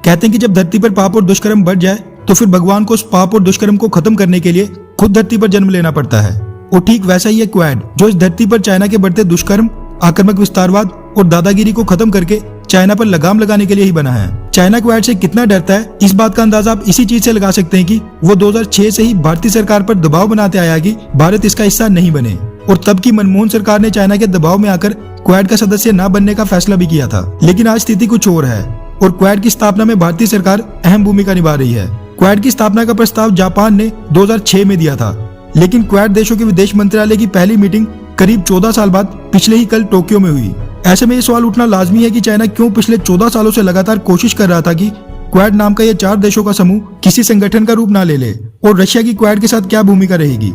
कहते हैं कि जब धरती पर पाप और दुष्कर्म बढ़ जाए तो फिर भगवान को उस पाप और दुष्कर्म को खत्म करने के लिए खुद धरती पर जन्म लेना पड़ता है। और ठीक वैसा ही है क्वाड, जो इस धरती पर चाइना के बढ़ते दुष्कर्म, आक्रामक विस्तारवाद और दादागिरी को खत्म करके चाइना पर लगाम लगाने के लिए ही बना है। चाइना क्वाड से कितना डरता है, इस बात का अंदाजा आप इसी चीज से लगा सकते हैं कि वो 2006 से ही भारतीय सरकार पर दबाव बनाते आया कि भारत इसका हिस्सा नहीं बने, और तब की मनमोहन सरकार ने चाइना के दबाव में आकर क्वाड का सदस्य न बनने का फैसला भी किया था। लेकिन आज स्थिति कुछ और है और क्वाड की स्थापना में भारतीय सरकार अहम भूमिका निभा रही है। क्वाड की स्थापना का प्रस्ताव जापान ने 2006 में दिया था, लेकिन क्वाड देशों के विदेश मंत्रालय की पहली मीटिंग करीब 14 साल बाद पिछले ही कल टोक्यो में हुई। ऐसे में ये सवाल उठना लाजमी है कि चाइना क्यों पिछले 14 सालों से लगातार कोशिश कर रहा था कि क्वाड नाम का ये 4 देशों का समूह किसी संगठन का रूप ना ले ले, और रशिया की क्वाड के साथ क्या भूमिका रहेगी,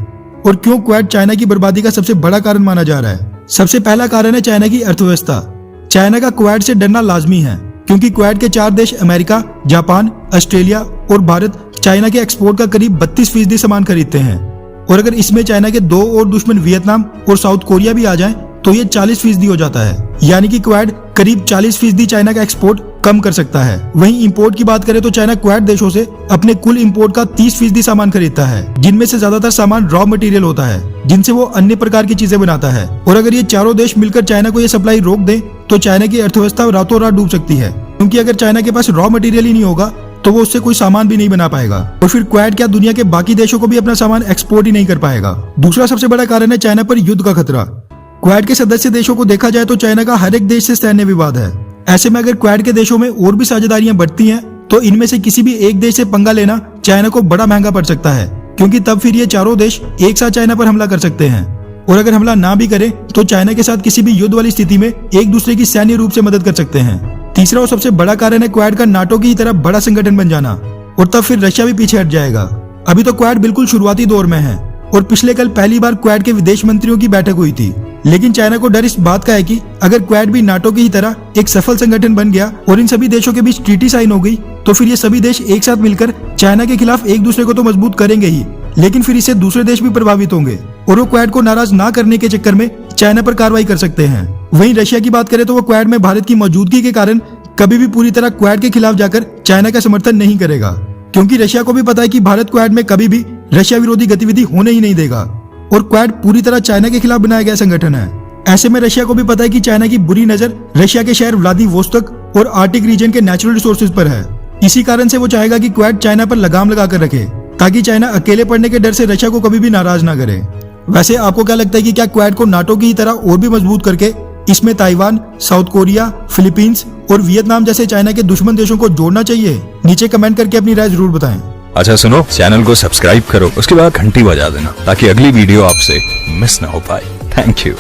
और क्यों क्वाड चाइना की बर्बादी का सबसे बड़ा कारण माना जा रहा है। सबसे पहला कारण है चाइना की अर्थव्यवस्था। चाइना का क्वाड से डरना लाजमी है, क्योंकि क्वाड के 4 देश अमेरिका, जापान, ऑस्ट्रेलिया और भारत चाइना के एक्सपोर्ट का करीब 32% सामान खरीदते हैं। और अगर इसमें चाइना के 2 और दुश्मन वियतनाम और साउथ कोरिया भी आ जाएं, तो ये 40% हो जाता है। यानी कि क्वाड करीब 40% चाइना का एक्सपोर्ट कम कर सकता है। वहीं इंपोर्ट की बात करें तो चाइना क्वाड देशों से अपने कुल इंपोर्ट का 30% सामान खरीदता है, जिनमें से ज्यादातर सामान रॉ मटेरियल होता है, जिनसे वो अन्य प्रकार की चीजें बनाता है। और अगर ये चारों देश मिलकर चाइना को ये सप्लाई रोक दें तो चाइना की अर्थव्यवस्था रातों रात डूब सकती है, क्योंकि अगर चाइना के पास रॉ मटेरियल ही नहीं होगा तो वो उससे कोई सामान भी नहीं बना पाएगा, और फिर क्वाड क्या दुनिया के बाकी देशों को भी अपना सामान एक्सपोर्ट ही नहीं कर पाएगा। दूसरा सबसे बड़ा कारण है चाइना पर युद्ध का खतरा। क्वाड के सदस्य देशों को देखा जाए तो चाइना का हर एक देश से सैन्य विवाद है। ऐसे में अगर क्वाड के देशों में और भी साझेदारियां बढ़ती हैं तो इनमें से किसी भी एक देश से पंगा लेना चाइना को बड़ा महंगा पड़ सकता है, क्योंकि तब फिर ये चारों देश एक साथ चाइना पर हमला कर सकते हैं। और अगर हमला ना भी करें तो चाइना के साथ किसी भी युद्ध वाली स्थिति में एक दूसरे की सैन्य रूप से मदद कर सकते हैं। तीसरा और सबसे बड़ा कारण है क्वाड का नाटो की तरह बड़ा संगठन बन जाना, और तब फिर रशिया भी पीछे हट जाएगा। अभी तो क्वाड बिल्कुल शुरुआती दौर में है, और पिछले कल पहली बार क्वाड के विदेश मंत्रियों की बैठक हुई थी। लेकिन चाइना को डर इस बात का है कि अगर क्वाड भी नाटो की ही तरह एक सफल संगठन बन गया और इन सभी देशों के बीच ट्रीटी साइन हो गई, तो फिर ये सभी देश एक साथ मिलकर चाइना के खिलाफ एक दूसरे को तो मजबूत करेंगे ही, लेकिन फिर इससे दूसरे देश भी प्रभावित होंगे, और वो क्वाड को नाराज ना करने के चक्कर में चाइना पर कार्रवाई कर सकते हैं। वहीं रशिया की बात करें तो वो क्वाड में भारत की मौजूदगी के कारण कभी भी पूरी तरह क्वाड के खिलाफ जाकर चाइना का समर्थन नहीं करेगा, क्योंकि रशिया को भी पता है कि भारत क्वाड में कभी भी रशिया विरोधी गतिविधि होने ही नहीं देगा, और क्वाड पूरी तरह चाइना के खिलाफ बनाया गया संगठन है। ऐसे में रशिया को भी पता है कि चाइना की बुरी नजर रशिया के शहर व्लादिवोस्तोक और आर्टिक रीजन के नेचुरल रिसोर्सेज पर है। इसी कारण से वो चाहेगा कि क्वाड चाइना पर लगाम लगा कर रखे, ताकि चाइना अकेले पड़ने के डर से रशिया को कभी भी नाराज ना करे। वैसे आपको क्या लगता है कि क्या क्वाड को नाटो की तरह और भी मजबूत करके इसमें ताइवान, साउथ कोरिया, फिलीपींस और वियतनाम जैसे चाइना के दुश्मन देशों को जोड़ना चाहिए? नीचे कमेंट करके अपनी राय जरूर बताएं। अच्छा सुनो, चैनल को सब्सक्राइब करो, उसके बाद घंटी बजा देना ताकि अगली वीडियो आपसे मिस ना हो पाए। Thank you.